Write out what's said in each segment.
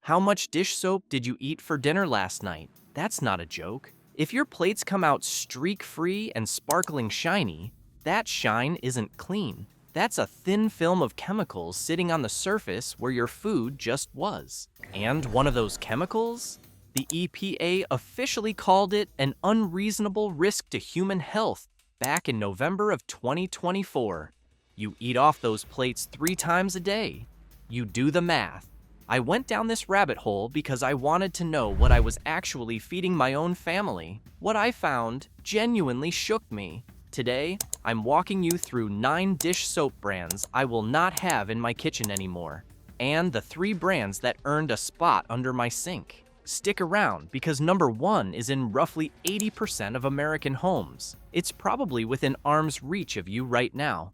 How much dish soap did you eat for dinner last night? That's not a joke. If your plates come out streak-free and sparkling shiny, that shine isn't clean. That's a thin film of chemicals sitting on the surface where your food just was. And one of those chemicals? The EPA officially called it an unreasonable risk to human health back in November of 2024. You eat off those plates 3 times a day. You do the math. I went down this rabbit hole because I wanted to know what I was actually feeding my own family. What I found genuinely shook me. Today, I'm walking you through 9 dish soap brands I will not have in my kitchen anymore, and the 3 brands that earned a spot under my sink. Stick around because number 1 is in roughly 80% of American homes. It's probably within arm's reach of you right now.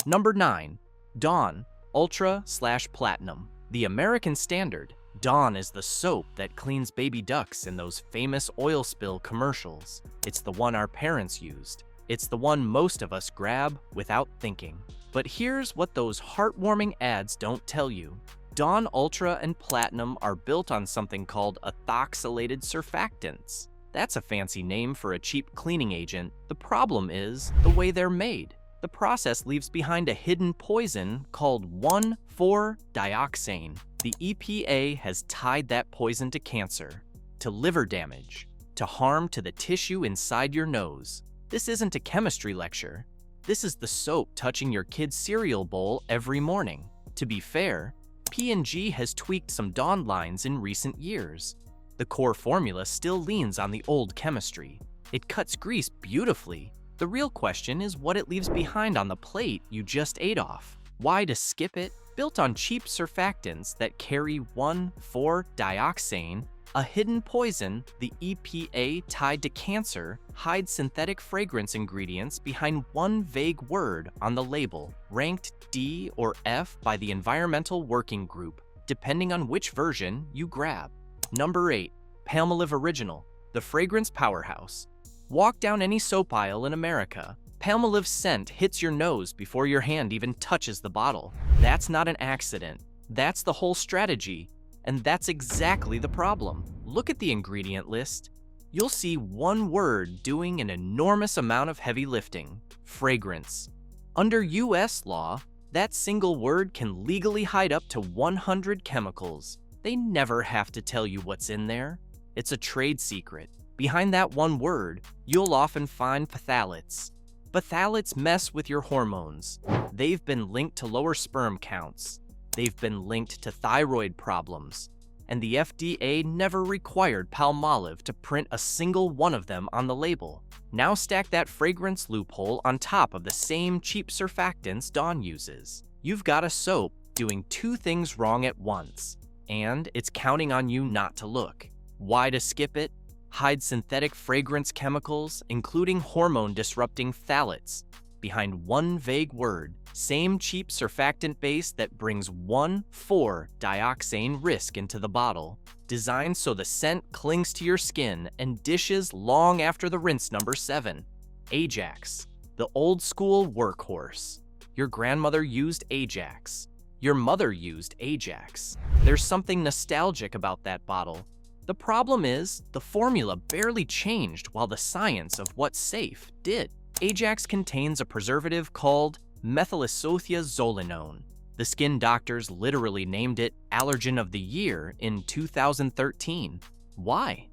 Number 9, Dawn Ultra/Platinum. The American standard, Dawn is the soap that cleans baby ducks in those famous oil spill commercials. It's the one our parents used. It's the one most of us grab without thinking. But here's what those heartwarming ads don't tell you. Dawn Ultra and Platinum are built on something called ethoxylated surfactants. That's a fancy name for a cheap cleaning agent. The problem is the way they're made. The process leaves behind a hidden poison called 1,4-dioxane. The EPA has tied that poison to cancer, to liver damage, to harm to the tissue inside your nose. This isn't a chemistry lecture. This is the soap touching your kid's cereal bowl every morning. To be fair, P&G has tweaked some Dawn lines in recent years. The core formula still leans on the old chemistry. It cuts grease beautifully. The real question is what it leaves behind on the plate you just ate off. Why to skip it? Built on cheap surfactants that carry 1,4-dioxane, a hidden poison, the EPA tied to cancer hides synthetic fragrance ingredients behind one vague word on the label, ranked D or F by the Environmental Working Group, depending on which version you grab. Number 8, Palmolive Original, the fragrance powerhouse. Walk down any soap aisle in America. Palmolive's scent hits your nose before your hand even touches the bottle. That's not an accident. That's the whole strategy. And that's exactly the problem. Look at the ingredient list. You'll see one word doing an enormous amount of heavy lifting: fragrance. Under US law, that single word can legally hide up to 100 chemicals. They never have to tell you what's in there. It's a trade secret. Behind that one word, you'll often find phthalates. Phthalates mess with your hormones. They've been linked to lower sperm counts. They've been linked to thyroid problems. And the FDA never required Palmolive to print a single one of them on the label. Now stack that fragrance loophole on top of the same cheap surfactants Dawn uses. You've got a soap doing 2 things wrong at once, and it's counting on you not to look. Why to skip it? Hide synthetic fragrance chemicals, including hormone-disrupting phthalates, behind one vague word. Same cheap surfactant base that brings 1,4-dioxane risk into the bottle. Designed so the scent clings to your skin and dishes long after the rinse. Number 7, Ajax, the old-school workhorse. Your grandmother used Ajax. Your mother used Ajax. There's something nostalgic about that bottle. The problem is, the formula barely changed while the science of what's safe did. Ajax contains a preservative called methylisothiazolinone. The skin doctors literally named it Allergen of the Year in 2013. Why?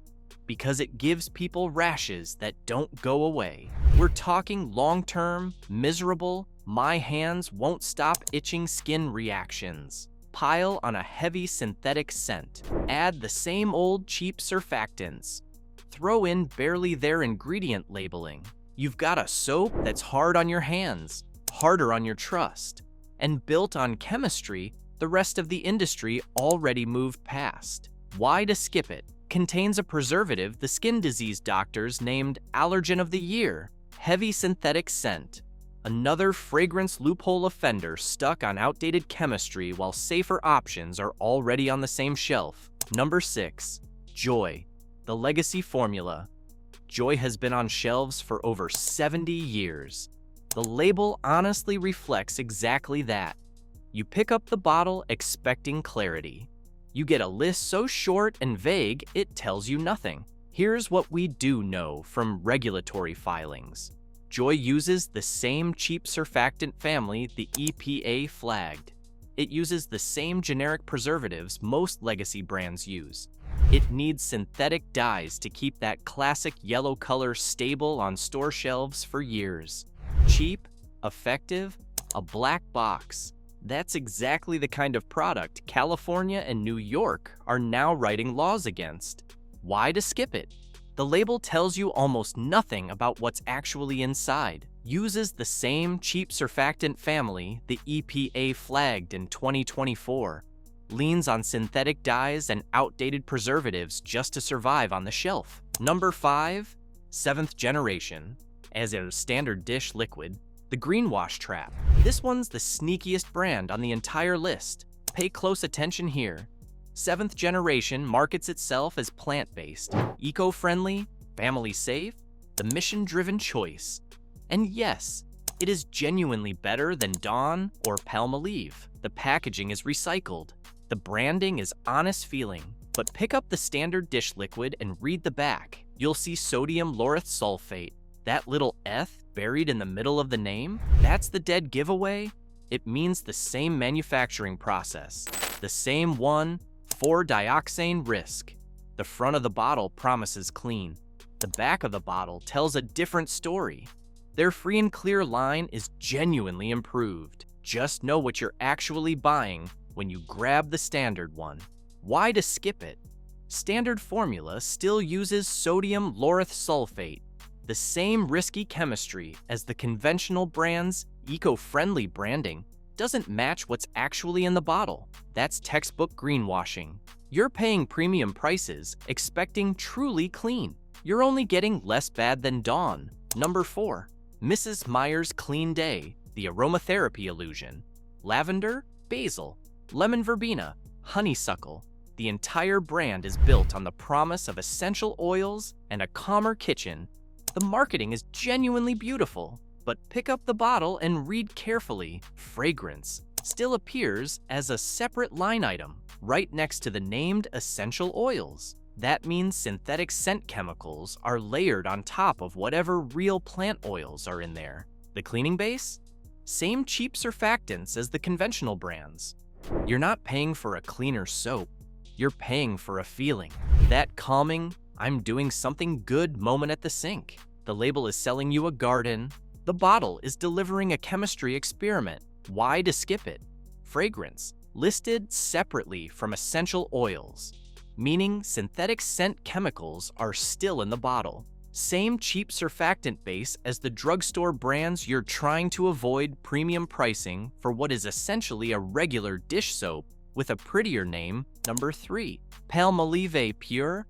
Because it gives people rashes that don't go away. We're talking long-term, miserable, my hands won't stop itching skin reactions. Pile on a heavy synthetic scent. Add the same old cheap surfactants. Throw in barely their ingredient labeling. You've got a soap that's hard on your hands, harder on your trust, and built on chemistry the rest of the industry already moved past. Why to skip it? Contains a preservative the skin disease doctors named Allergen of the Year, heavy synthetic scent. Another fragrance loophole offender stuck on outdated chemistry while safer options are already on the same shelf. Number 6, Joy, the legacy formula. Joy has been on shelves for over 70 years. The label honestly reflects exactly that. You pick up the bottle expecting clarity. You get a list so short and vague, it tells you nothing. Here's what we do know from regulatory filings. Joy uses the same cheap surfactant family the EPA flagged. It uses the same generic preservatives most legacy brands use. It needs synthetic dyes to keep that classic yellow color stable on store shelves for years. Cheap, effective, a black box. That's exactly the kind of product California and New York are now writing laws against. Why to skip it? The label tells you almost nothing about what's actually inside. Uses the same cheap surfactant family the EPA flagged in 2024. Leans on synthetic dyes and outdated preservatives just to survive on the shelf. Number 5, 7th generation. As a standard dish liquid, the greenwash trap. This one's the sneakiest brand on the entire list. Pay close attention here. 7th generation markets itself as plant-based, eco-friendly, family-safe, the mission-driven choice. And yes, it is genuinely better than Dawn or Palmolive. The packaging is recycled. The branding is honest feeling. But pick up the standard dish liquid and read the back. You'll see sodium lauryl sulfate. That little Eth buried in the middle of the name, that's the dead giveaway. It means the same manufacturing process, the same 1,4-dioxane risk. The front of the bottle promises clean. The back of the bottle tells a different story. Their free and clear line is genuinely improved. Just know what you're actually buying when you grab the standard one. Why to skip it? Standard formula still uses sodium lauryl sulfate, the same risky chemistry as the conventional brand's eco-friendly branding. Doesn't match what's actually in the bottle. That's textbook greenwashing. You're paying premium prices, expecting truly clean. You're only getting less bad than Dawn. Number 4, Mrs. Meyer's Clean Day, the aromatherapy illusion. Lavender, basil, lemon verbena, honeysuckle. The entire brand is built on the promise of essential oils and a calmer kitchen. The marketing is genuinely beautiful, but pick up the bottle and read carefully. Fragrance still appears as a separate line item, right next to the named essential oils. That means synthetic scent chemicals are layered on top of whatever real plant oils are in there. The cleaning base? Same cheap surfactants as the conventional brands. You're not paying for a cleaner soap, you're paying for a feeling. That calming, I'm doing something good moment at the sink. The label is selling you a garden. The bottle is delivering a chemistry experiment. Why to skip it? Fragrance, listed separately from essential oils, meaning synthetic scent chemicals are still in the bottle. Same cheap surfactant base as the drugstore brands you're trying to avoid premium pricing for what is essentially a regular dish soap with a prettier name. Number 3, Palmolive Pure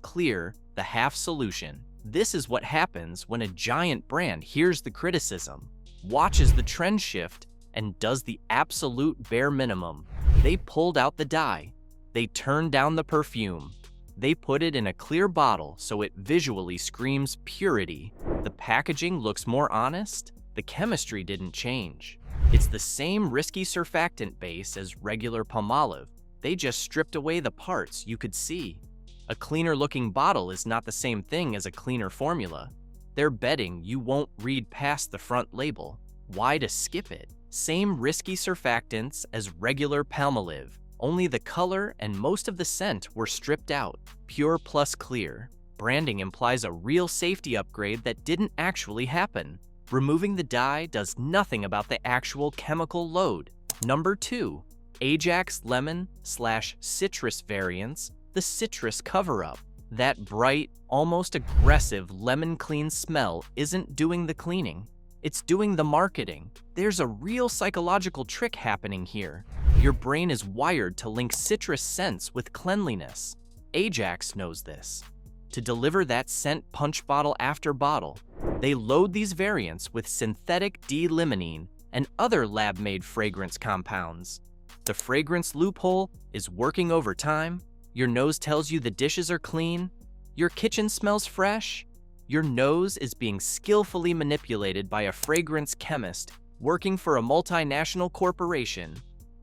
Clear, the half solution. This is what happens when a giant brand hears the criticism, watches the trend shift, and does the absolute bare minimum. They pulled out the dye. They turned down the perfume. They put it in a clear bottle so it visually screams purity. The packaging looks more honest. The chemistry didn't change. It's the same risky surfactant base as regular Palmolive. They just stripped away the parts you could see. A cleaner looking bottle is not the same thing as a cleaner formula. They're betting you won't read past the front label. Why to skip it? Same risky surfactants as regular Palmolive, only the color and most of the scent were stripped out. Pure plus clear. Branding implies a real safety upgrade that didn't actually happen. Removing the dye does nothing about the actual chemical load. Number 2, Ajax Lemon / citrus variants, the citrus cover-up. That bright, almost aggressive lemon clean smell isn't doing the cleaning. It's doing the marketing. There's a real psychological trick happening here. Your brain is wired to link citrus scents with cleanliness. Ajax knows this. To deliver that scent punch bottle after bottle, they load these variants with synthetic D-limonene and other lab-made fragrance compounds. The fragrance loophole is working overtime. Your nose tells you the dishes are clean. Your kitchen smells fresh. Your nose is being skillfully manipulated by a fragrance chemist working for a multinational corporation.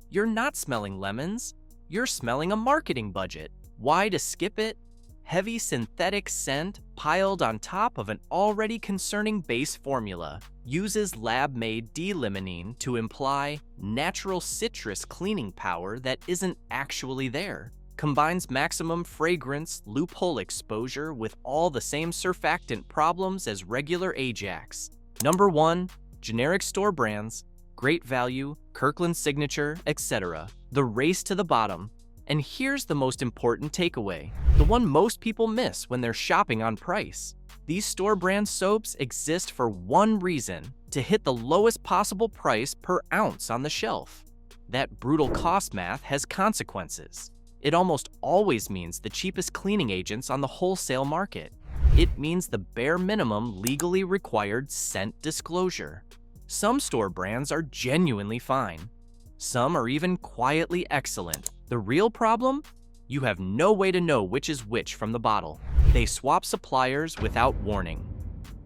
You're not smelling lemons. You're smelling a marketing budget. Why to skip it? Heavy synthetic scent piled on top of an already concerning base formula uses lab-made D-limonene to imply natural citrus cleaning power that isn't actually there. Combines maximum fragrance loophole exposure with all the same surfactant problems as regular Ajax. Number 1. Generic store brands, great value, Kirkland Signature, etc. The race to the bottom. And here's the most important takeaway, the one most people miss when they're shopping on price. These store brand soaps exist for one reason, to hit the lowest possible price per ounce on the shelf. That brutal cost math has consequences. It almost always means the cheapest cleaning agents on the wholesale market. It means the bare minimum legally required scent disclosure. Some store brands are genuinely fine. Some are even quietly excellent. The real problem? You have no way to know which is which from the bottle. They swap suppliers without warning.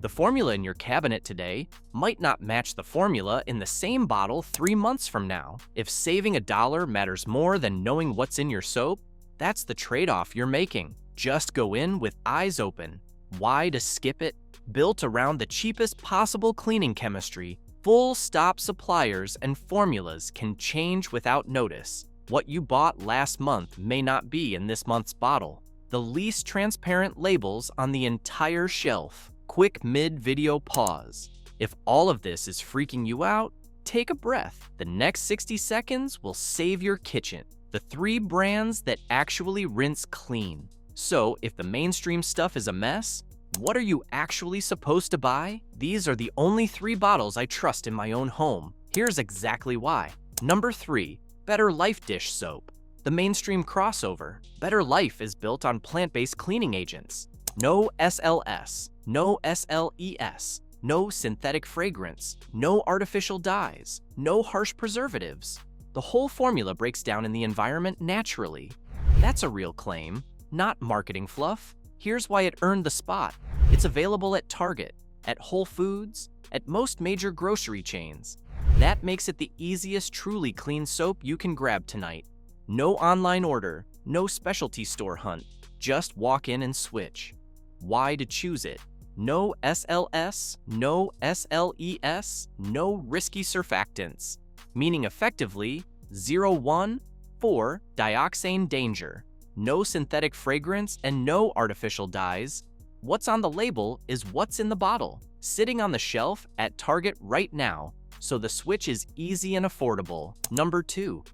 The formula in your cabinet today might not match the formula in the same bottle 3 months from now. If saving $1 matters more than knowing what's in your soap, that's the trade-off you're making. Just go in with eyes open. Why to skip it? Built around the cheapest possible cleaning chemistry, full-stop suppliers and formulas can change without notice. What you bought last month may not be in this month's bottle. The least transparent labels on the entire shelf. Quick mid-video pause. If all of this is freaking you out, take a breath. The next 60 seconds will save your kitchen. The 3 brands that actually rinse clean. So, if the mainstream stuff is a mess, what are you actually supposed to buy? These are the only 3 bottles I trust in my own home. Here's exactly why. Number 3. Better Life dish soap. The mainstream crossover. Better Life is built on plant-based cleaning agents. No SLS, no SLES, no synthetic fragrance, no artificial dyes, no harsh preservatives. The whole formula breaks down in the environment naturally. That's a real claim, not marketing fluff. Here's why it earned the spot. It's available at Target, at Whole Foods, at most major grocery chains. That makes it the easiest truly clean soap you can grab tonight. No online order, no specialty store hunt. Just walk in and switch. Why to choose it? No SLS, no SLES, no risky surfactants. Meaning effectively, 0,1,4-dioxane danger. No synthetic fragrance and no artificial dyes. What's on the label is what's in the bottle, sitting on the shelf at Target right now, so the switch is easy and affordable. Number 2.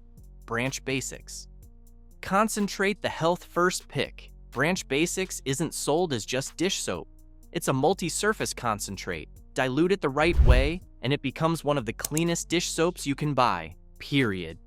Branch Basics. Concentrate the health first pick. Branch Basics isn't sold as just dish soap. It's a multi-surface concentrate. Dilute it the right way, and it becomes one of the cleanest dish soaps you can buy. Period.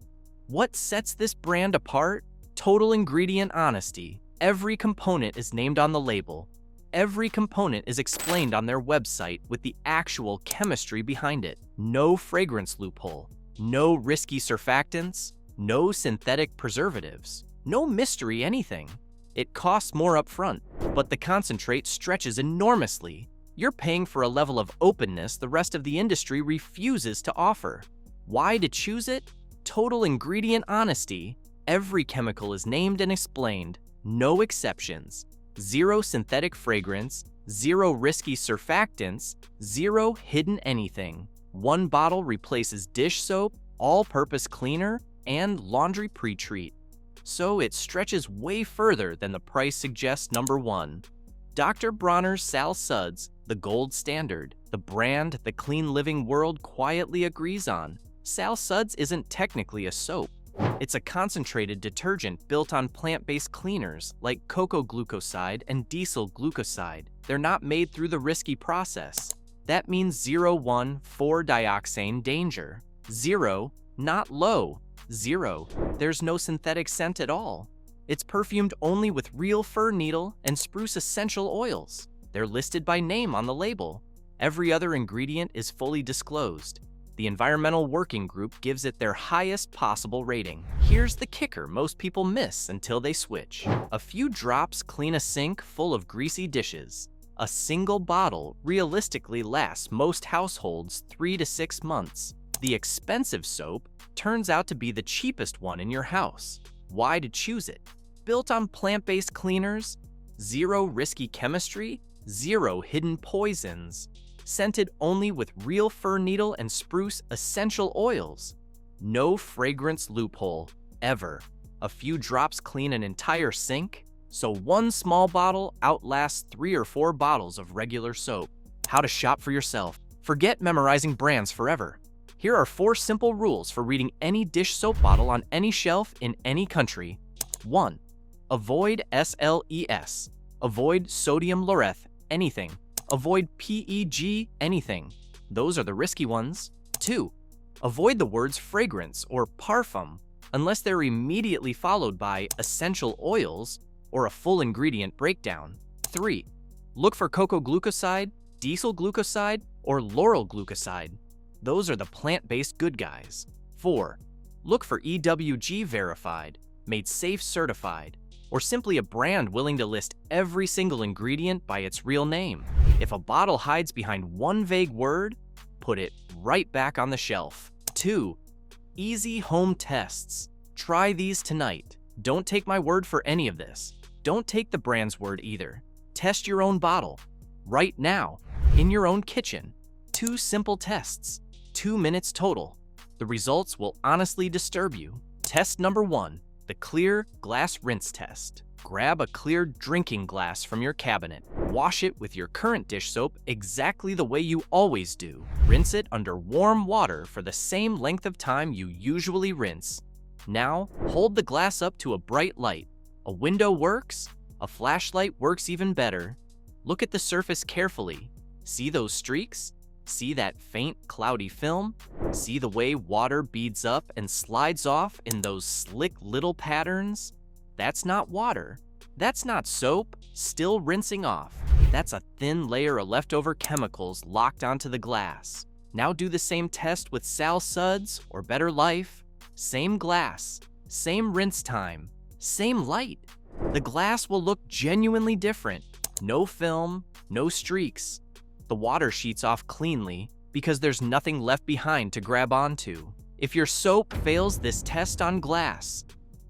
What sets this brand apart? Total ingredient honesty. Every component is named on the label. Every component is explained on their website with the actual chemistry behind it. No fragrance loophole. No risky surfactants. No synthetic preservatives. No mystery anything. It costs more upfront, but the concentrate stretches enormously. You're paying for a level of openness the rest of the industry refuses to offer. Why to choose it? Total ingredient honesty. Every chemical is named and explained. No exceptions. 0 synthetic fragrance, 0 risky surfactants, 0 hidden anything. One bottle replaces dish soap, all-purpose cleaner, and laundry pre-treat. So it stretches way further than the price suggests. Number 1. Dr. Bronner's Sal Suds, the gold standard, the brand the clean living world quietly agrees on. Sal Suds isn't technically a soap. It's a concentrated detergent built on plant-based cleaners like cocoa glucoside and diesel glucoside. They're not made through the risky process. That means 0,1,4-dioxane danger. 0, not low. 0. There's no synthetic scent at all. It's perfumed only with real fir needle and spruce essential oils. They're listed by name on the label. Every other ingredient is fully disclosed. The Environmental Working Group gives it their highest possible rating. Here's the kicker most people miss until they switch. A few drops clean a sink full of greasy dishes. A single bottle realistically lasts most households 3 to 6 months. The expensive soap turns out to be the cheapest one in your house. Why to choose it? Built on plant-based cleaners, zero risky chemistry, zero hidden poisons, scented only with real fir needle and spruce essential oils. No fragrance loophole, ever. A few drops clean an entire sink, so one small bottle outlasts 3 or 4 bottles of regular soap. How to shop for yourself. Forget memorizing brands forever. Here are 4 simple rules for reading any dish soap bottle on any shelf in any country. 1. Avoid SLES. Avoid sodium laureth, anything. Avoid PEG, anything. Those are the risky ones. 2. Avoid the words fragrance or parfum unless they're immediately followed by essential oils or a full ingredient breakdown. 3. Look for cocoa glucoside, diesel glucoside, or lauryl glucoside. Those are the plant-based good guys. 4. Look for EWG verified, made safe certified, or simply a brand willing to list every single ingredient by its real name. If a bottle hides behind one vague word, put it right back on the shelf. 2. Easy home tests. Try these tonight. Don't take my word for any of this. Don't take the brand's word either. Test your own bottle. Right now, in your own kitchen. 2 simple tests. 2 minutes total. The results will honestly disturb you. Test number 1. The clear glass rinse test. Grab a clear drinking glass from your cabinet. Wash it with your current dish soap exactly the way you always do. Rinse it under warm water for the same length of time you usually rinse. Now, hold the glass up to a bright light. A window works. A flashlight works even better. Look at the surface carefully. See those streaks? See that faint, cloudy film? See the way water beads up and slides off in those slick little patterns? That's not water. That's not soap, still rinsing off. That's a thin layer of leftover chemicals locked onto the glass. Now do the same test with Suds or Better Life. Same glass, same rinse time, same light. The glass will look genuinely different. No film, no streaks. The water sheets off cleanly because there's nothing left behind to grab onto. If your soap fails this test on glass,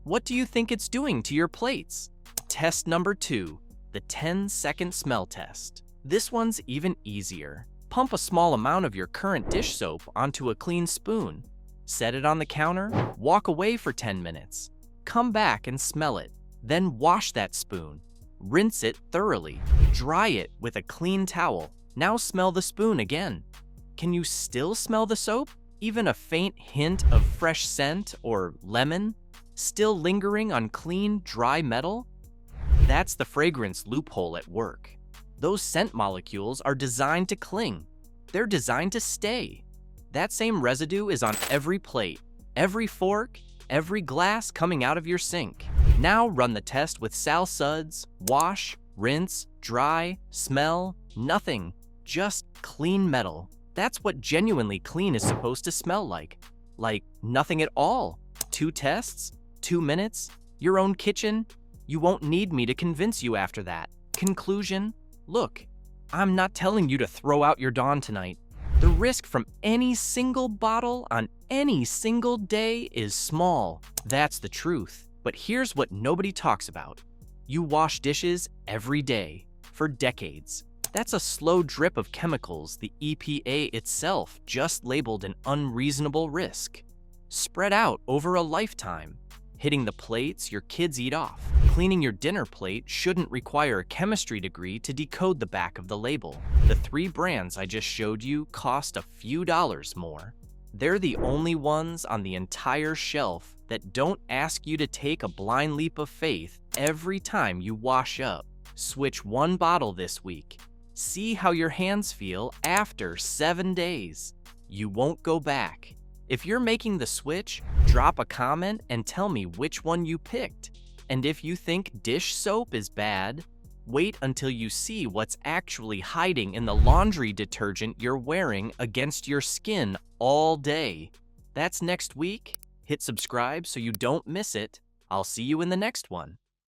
what do you think it's doing to your plates? Test number 2, the 10-second smell test. This one's even easier. Pump a small amount of your current dish soap onto a clean spoon. Set it on the counter, walk away for 10 minutes. Come back and smell it. Then wash that spoon. Rinse it thoroughly. Dry it with a clean towel. Now smell the spoon again. Can you still smell the soap? Even a faint hint of fresh scent or lemon? Still lingering on clean, dry metal? That's the fragrance loophole at work. Those scent molecules are designed to cling. They're designed to stay. That same residue is on every plate, every fork, every glass coming out of your sink. Now run the test with Suds. Wash, rinse, dry, smell, nothing. Just clean metal. That's what genuinely clean is supposed to smell like. Like nothing at all. 2 tests, 2 minutes, your own kitchen. You won't need me to convince you after that. Conclusion, look, I'm not telling you to throw out your Dawn tonight. The risk from any single bottle on any single day is small. That's the truth. But here's what nobody talks about. You wash dishes every day, for decades. That's a slow drip of chemicals the EPA itself just labeled an unreasonable risk. Spread out over a lifetime, hitting the plates your kids eat off. Cleaning your dinner plate shouldn't require a chemistry degree to decode the back of the label. The 3 brands I just showed you cost a few dollars more. They're the only ones on the entire shelf that don't ask you to take a blind leap of faith every time you wash up. Switch 1 bottle this week. See how your hands feel after 7 days. You won't go back. If you're making the switch, drop a comment and tell me which one you picked. And if you think dish soap is bad, wait until you see what's actually hiding in the laundry detergent you're wearing against your skin all day. That's next week. Hit subscribe so you don't miss it. I'll see you in the next one.